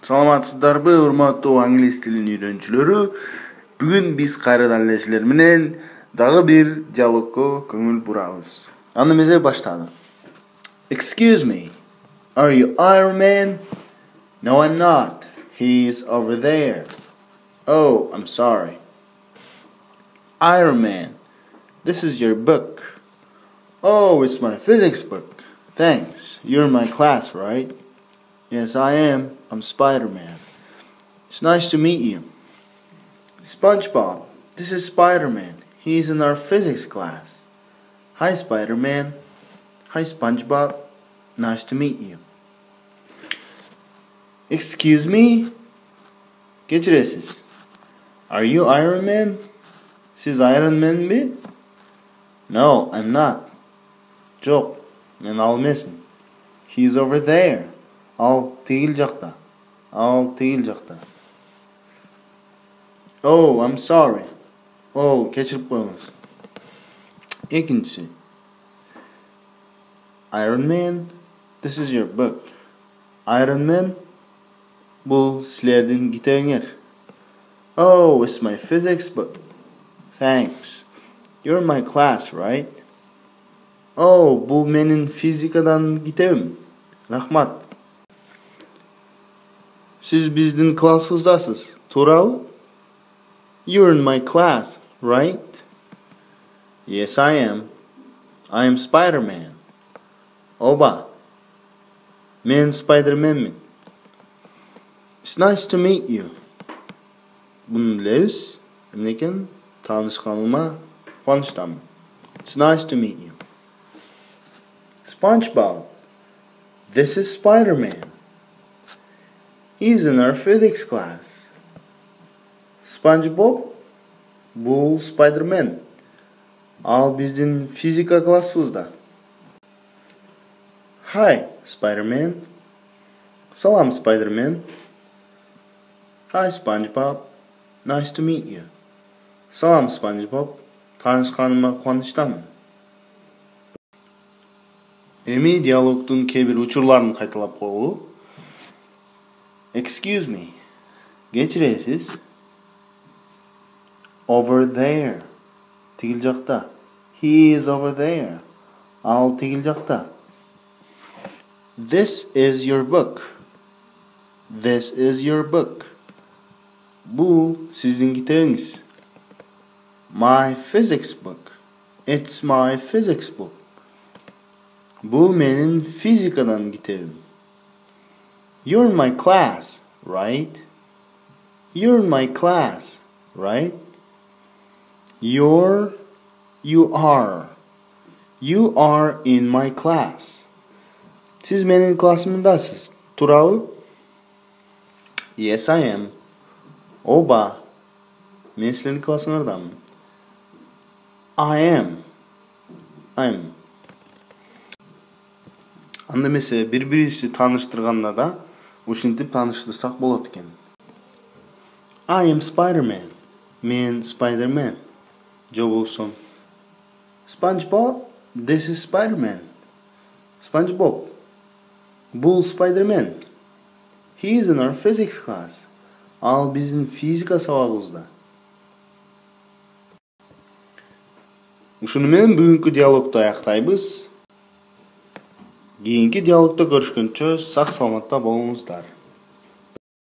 Саламатсыздарбы, урматтуу англис тилин үйрөнчүлөрү? Бүгүн биз кайрадан эле силер менен дагы бир диалогко көңүл бурабыз. Аны эмесе баштадык. Excuse me, are you Iron Man? No, I'm not. He's over there. Oh, I'm sorry. Iron Man, this is your book. Oh, it's my physics book. Thanks. You're in my class, right? Yes, I am. I'm Spider-Man. It's nice to meet you. SpongeBob, this is Spider-Man. He's in our physics class. Hi, Spider-Man. Hi, SpongeBob. Nice to meet you. Excuse me? Geçiresiz. Are you Iron Man? Siz Iron Man mi? No, I'm not. Жоқ, мен ал емесмін. He's over there. Ал тегіл жақта. Ал тегіл жақта. Oh, I'm sorry. Oh, кешіріп қойыңыз. Екіншісі. Iron Man, this is your book. Iron Man, бұл сілердің кітабыңар. Oh, it's my physics book. Thanks. You're in my class, right? Oh, бұл менің физикадан кітабым. Рахмат. Siz bizden klassızdasınız, туурабы? You're in my class, right? Yes, I am. I am Spider-Man. Oba. Men Spider-Man'min. It's nice to meet you. Bunu biliriz. Emneken tanışkanlıma quvonchdaman. It's nice to meet you. SpongeBob. This is Spider-Man. He's in our physics class. SpongeBob, бұл Spider-Man. Ал біздің физика классыбызда. Hi, Spider-Man. Салам, Spider-Man. Hi, SpongeBob. Nice to meet you. Салам, SpongeBob. Танышқаныма қуаныштамын. Эми диалогтун кээ-бир учурларын кайталап коелу. Excuse me. Geçiresiz. Over there. Тигил жакта. He is over there. Ал тигил жакта. This is your book. This is your book. Бул сиздин китебиңиз. My physics book. It's my physics book. Бул менин физикадан китебим. You're in my class, right? You're in my class, right? You are in my class. Siz menin klassımdasınız, туурабы? Yes, I am. Оба, мен силердин классыңардамын. I am. Анда эмесе бири-бирибизди тааныштырганда да ушинтип тааныштырсак болот экен. I am Spider-Man. Мен Spider-Man. Жо болсом. SpongeBob, this is Spider-Man. SpongeBob, бул Spider-Man. He is in our physics class. Ал биздин физика сабагыбызда. Ушуну менен бүгүнкү диалогду аяктайбыз. Кийинки диалогдо көрүшкөнчө сак саламатта болуңуздар.